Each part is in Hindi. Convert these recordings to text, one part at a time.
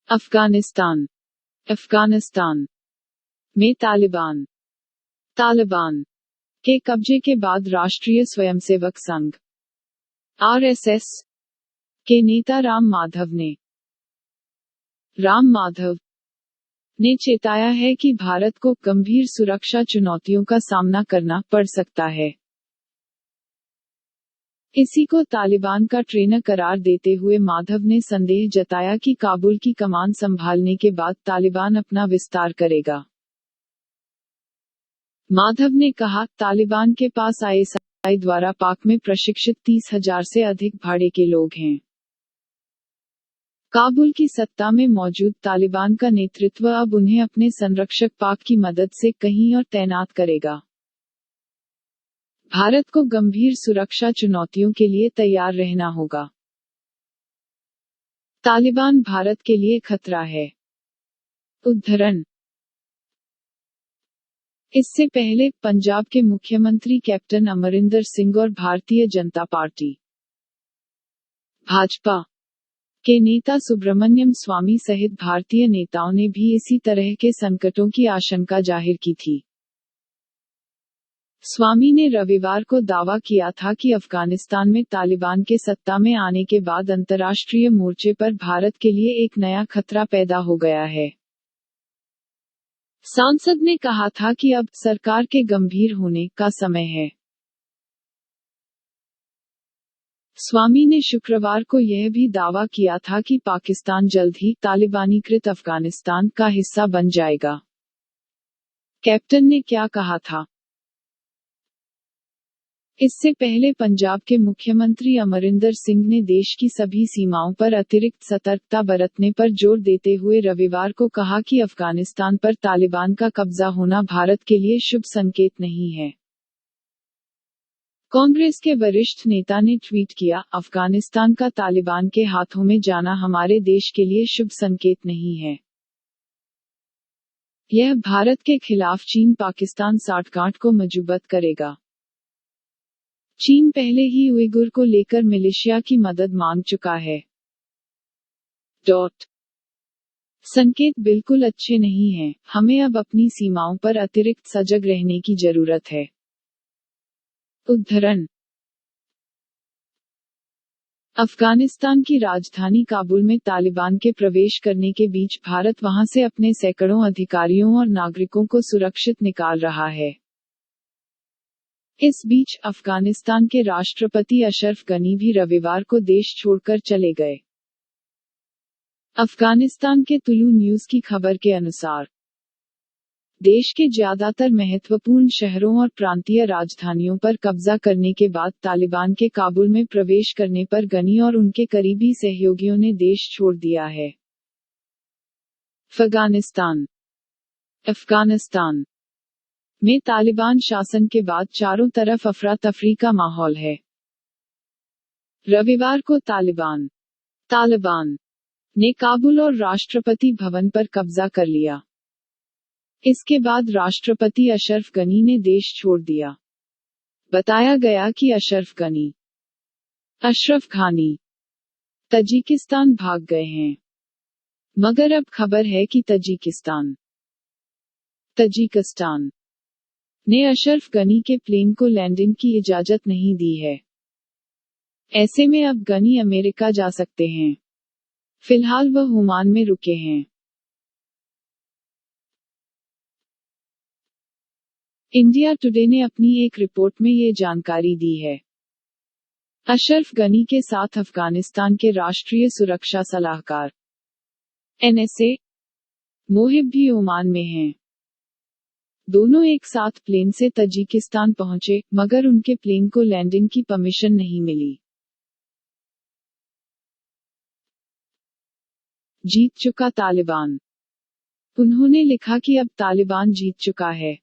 अफगानिस्तान अफगानिस्तान में तालिबान के कब्जे के बाद राष्ट्रीय स्वयंसेवक संघ (आरएसएस) के नेता राम माधव ने चेताया है कि भारत को गंभीर सुरक्षा चुनौतियों का सामना करना पड़ सकता है। इसी को तालिबान का ट्रेनर करार देते हुए माधव ने संदेह जताया कि काबुल की कमान संभालने के बाद तालिबान अपना विस्तार करेगा। माधव ने कहा, तालिबान के पास आईएसआई द्वारा पाक में प्रशिक्षित 30,000 से अधिक भाड़े के लोग हैं। काबुल की सत्ता में मौजूद तालिबान का नेतृत्व अब उन्हें अपने संरक्षक पाक की मदद से कहीं और तैनात करेगा। भारत को गंभीर सुरक्षा चुनौतियों के लिए तैयार रहना होगा। तालिबान भारत के लिए खतरा है। उद्धरण: इससे पहले पंजाब के मुख्यमंत्री कैप्टन अमरिंदर सिंह और भारतीय जनता पार्टी भाजपा के नेता सुब्रमण्यम स्वामी सहित भारतीय नेताओं ने भी इसी तरह के संकटों की आशंका जाहिर की थी। स्वामी ने रविवार को दावा किया था कि अफगानिस्तान में तालिबान के सत्ता में आने के बाद अंतर्राष्ट्रीय मोर्चे पर भारत के लिए एक नया खतरा पैदा हो गया है। सांसद ने कहा था कि अब सरकार के गंभीर होने का समय है। स्वामी ने शुक्रवार को यह भी दावा किया था कि पाकिस्तान जल्द ही तालिबानीकृत अफगानिस्तान का हिस्सा बन जाएगा। कैप्टन ने क्या कहा था? इससे पहले पंजाब के मुख्यमंत्री अमरिंदर सिंह ने देश की सभी सीमाओं पर अतिरिक्त सतर्कता बरतने पर जोर देते हुए रविवार को कहा कि अफगानिस्तान पर तालिबान का कब्जा होना भारत के लिए शुभ संकेत नहीं है। कांग्रेस के वरिष्ठ नेता ने ट्वीट किया, अफगानिस्तान का तालिबान के हाथों में जाना हमारे देश के लिए शुभ संकेत नहीं है। यह भारत के खिलाफ चीन पाकिस्तान साठगांठ को मजबूत करेगा। चीन पहले ही उइगुर को लेकर मिलिशिया की मदद मांग चुका है। संकेत बिल्कुल अच्छे नहीं हैं, हमें अब अपनी सीमाओं पर अतिरिक्त सजग रहने की जरूरत है। उद्धरण: अफगानिस्तान की राजधानी काबुल में तालिबान के प्रवेश करने के बीच भारत वहां से अपने सैकड़ों अधिकारियों और नागरिकों को सुरक्षित निकाल रहा है। इस बीच अफगानिस्तान के राष्ट्रपति अशरफ गनी भी रविवार को देश छोड़कर चले गए। अफगानिस्तान के तुलू न्यूज की खबर के अनुसार देश के ज्यादातर महत्वपूर्ण शहरों और प्रांतीय राजधानियों पर कब्जा करने के बाद तालिबान के काबुल में प्रवेश करने पर गनी और उनके करीबी सहयोगियों ने देश छोड़ दिया है। अफगानिस्तान में तालिबान शासन के बाद चारों तरफ अफरा तफरी का माहौल है। रविवार को तालिबान ने काबुल और राष्ट्रपति भवन पर कब्जा कर लिया। इसके बाद राष्ट्रपति अशरफ गनी ने देश छोड़ दिया। बताया गया कि अशरफ घानी तजिकिस्तान भाग गए हैं, मगर अब खबर है कि तजिकिस्तान ने अशरफ गनी के प्लेन को लैंडिंग की इजाजत नहीं दी है। ऐसे में अब गनी अमेरिका जा सकते हैं। फिलहाल वह ओमान में रुके हैं। इंडिया टुडे ने अपनी एक रिपोर्ट में ये जानकारी दी है। अशरफ गनी के साथ अफगानिस्तान के राष्ट्रीय सुरक्षा सलाहकार NSA मोहिब भी ओमान में हैं। दोनों एक साथ प्लेन से तजिकिस्तान पहुंचे, मगर उनके प्लेन को लैंडिंग की परमिशन नहीं मिली। जीत चुका तालिबान। उन्होंने लिखा कि अब तालिबान जीत चुका है।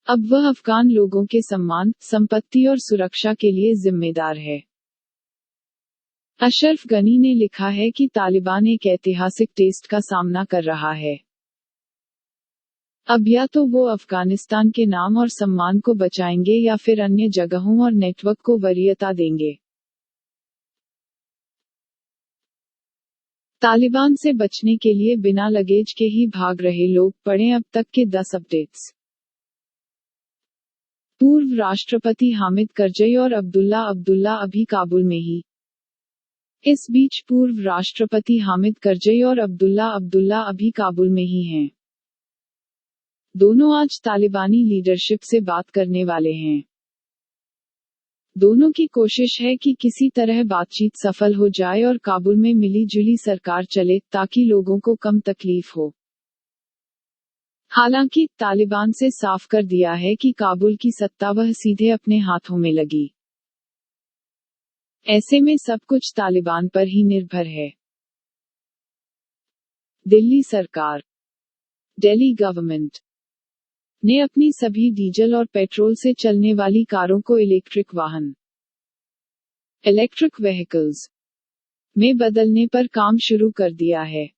अब वह अफगान लोगों के सम्मान, संपत्ति और सुरक्षा के लिए जिम्मेदार है। अशरफ गनी ने लिखा है कि तालिबान एक ऐतिहासिक टेस्ट का सामना कर रहा है। अब या तो वो अफगानिस्तान के नाम और सम्मान को बचाएंगे या फिर अन्य जगहों और नेटवर्क को वरीयता देंगे। तालिबान से बचने के लिए बिना लगेज के ही भाग रहे लोग, पढ़ें अब तक के 10 अपडेट्स। पूर्व राष्ट्रपति हामिद करजई और अब्दुल्ला अब्दुल्ला अभी काबुल में ही। इस बीच पूर्व राष्ट्रपति हामिद करजई और अब्दुल्ला अब्दुल्ला अभी काबुल में ही हैं। दोनों आज तालिबानी लीडरशिप से बात करने वाले हैं। दोनों की कोशिश है कि किसी तरह बातचीत सफल हो जाए और काबुल में मिली जुली सरकार चले, ताकि लोगों को कम तकलीफ हो। हालांकि तालिबान से साफ कर दिया है कि काबुल की सत्ता वह सीधे अपने हाथों में लगी। ऐसे में सब कुछ तालिबान पर ही निर्भर है। दिल्ली सरकार, दिल्ली गवर्नमेंट ने अपनी सभी डीजल और पेट्रोल से चलने वाली कारों को इलेक्ट्रिक वाहन, इलेक्ट्रिक व्हीकल्स में बदलने पर काम शुरू कर दिया है।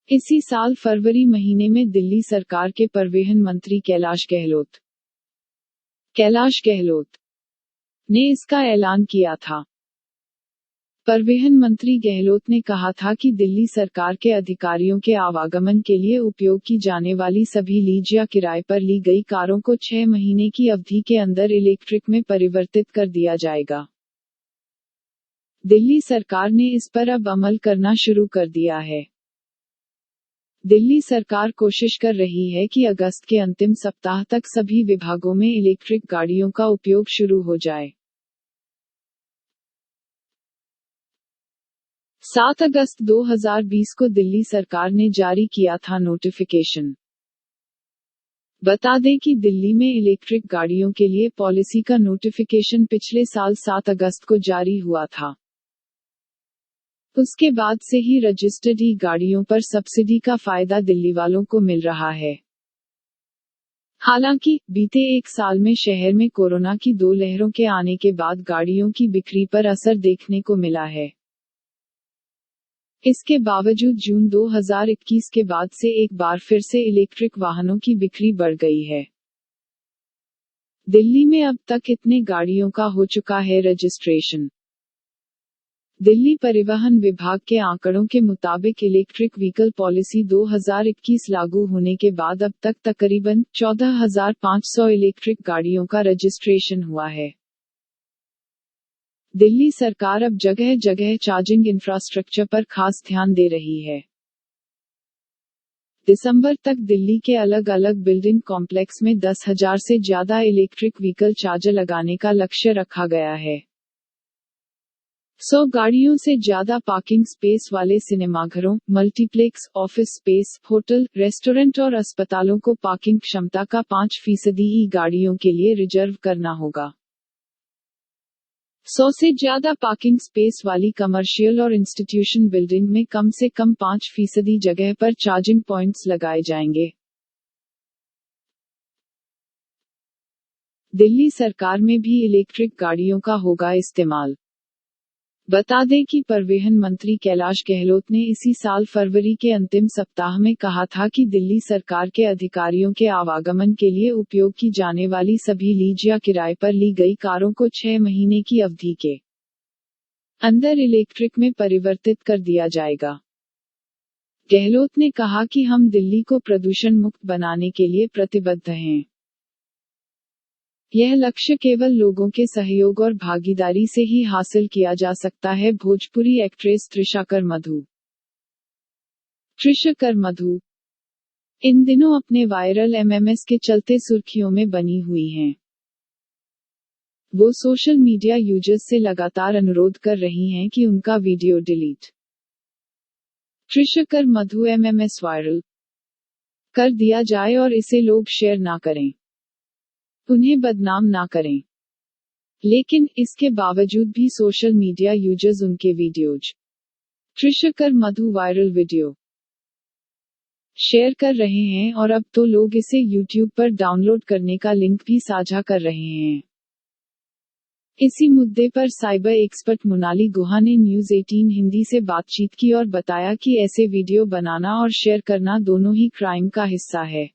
इसी साल फरवरी महीने में दिल्ली सरकार के परिवहन मंत्री कैलाश गहलोत ने इसका ऐलान किया था। परिवहन मंत्री गहलोत ने कहा था कि दिल्ली सरकार के अधिकारियों के आवागमन के लिए उपयोग की जाने वाली सभी लीज या किराए पर ली गई कारों को 6 महीने की अवधि के अंदर इलेक्ट्रिक में परिवर्तित कर दिया जाएगा। दिल्ली सरकार ने इस पर अब अमल करना शुरू कर दिया है। दिल्ली सरकार कोशिश कर रही है कि अगस्त के अंतिम सप्ताह तक सभी विभागों में इलेक्ट्रिक गाड़ियों का उपयोग शुरू हो जाए। 7 अगस्त 2020 को दिल्ली सरकार ने जारी किया था नोटिफिकेशन। बता दें कि दिल्ली में इलेक्ट्रिक गाड़ियों के लिए पॉलिसी का नोटिफिकेशन पिछले साल 7 अगस्त को जारी हुआ था। उसके बाद से ही रजिस्टर्ड ई गाड़ियों पर सब्सिडी का फायदा दिल्ली वालों को मिल रहा है। हालांकि बीते एक साल में शहर में कोरोना की 2 लहरों के आने के बाद गाड़ियों की बिक्री पर असर देखने को मिला है। इसके बावजूद जून 2021 के बाद से एक बार फिर से इलेक्ट्रिक वाहनों की बिक्री बढ़ गई है। दिल्ली में अब तक इतने गाड़ियों का हो चुका है रजिस्ट्रेशन। दिल्ली परिवहन विभाग के आंकड़ों के मुताबिक इलेक्ट्रिक व्हीकल पॉलिसी 2021 लागू होने के बाद अब तक तकरीबन 14,500 इलेक्ट्रिक गाड़ियों का रजिस्ट्रेशन हुआ है। दिल्ली सरकार अब जगह जगह चार्जिंग इंफ्रास्ट्रक्चर पर खास ध्यान दे रही है। दिसंबर तक दिल्ली के अलग अलग बिल्डिंग कॉम्प्लेक्स में 10,000 से ज्यादा इलेक्ट्रिक व्हीकल चार्जर लगाने का लक्ष्य रखा गया है। 100 गाड़ियों से ज्यादा पार्किंग स्पेस वाले सिनेमाघरों, multiplex, office space, hotel, restaurant और अस्पतालों को पार्किंग क्षमता का 5% ई गाड़ियों के लिए रिजर्व करना होगा। 100 से ज्यादा पार्किंग स्पेस वाली कमर्शियल और इंस्टीट्यूशन बिल्डिंग में कम से कम 5% जगह पर चार्जिंग पॉइंट्स लगाए जाएंगे। दिल्ली सरकार में भी इलेक्ट्रिक गाड़ियों का होगा इस्तेमाल। बता दें कि परिवहन मंत्री कैलाश गहलोत ने इसी साल फरवरी के अंतिम सप्ताह में कहा था कि दिल्ली सरकार के अधिकारियों के आवागमन के लिए उपयोग की जाने वाली सभी लीज या किराए पर ली गई कारों को 6 महीने की अवधि के अंदर इलेक्ट्रिक में परिवर्तित कर दिया जाएगा। गहलोत ने कहा कि हम दिल्ली को प्रदूषण मुक्त बनाने के लिए प्रतिबद्ध हैं। यह लक्ष्य केवल लोगों के सहयोग और भागीदारी से ही हासिल किया जा सकता है। भोजपुरी एक्ट्रेस त्रिशा कर मधु इन दिनों अपने वायरल एमएमएस के चलते सुर्खियों में बनी हुई हैं। वो सोशल मीडिया यूजर्स से लगातार अनुरोध कर रही हैं कि उनका वीडियो डिलीट त्रिशा कर मधु एमएमएस वायरल कर दिया जाए और इसे लोग शेयर ना करें, उन्हें बदनाम ना करें। लेकिन इसके बावजूद भी सोशल मीडिया यूजर्स उनके वीडियोज त्रिशा कर मधु वायरल वीडियो शेयर कर रहे हैं और अब तो लोग इसे YouTube पर डाउनलोड करने का लिंक भी साझा कर रहे हैं। इसी मुद्दे पर साइबर एक्सपर्ट मोनाली गुहा ने न्यूज़ 18 हिंदी से बातचीत की और बताया कि ऐसे वीडियो बनाना और शेयर करना दोनों ही क्राइम का हिस्सा है।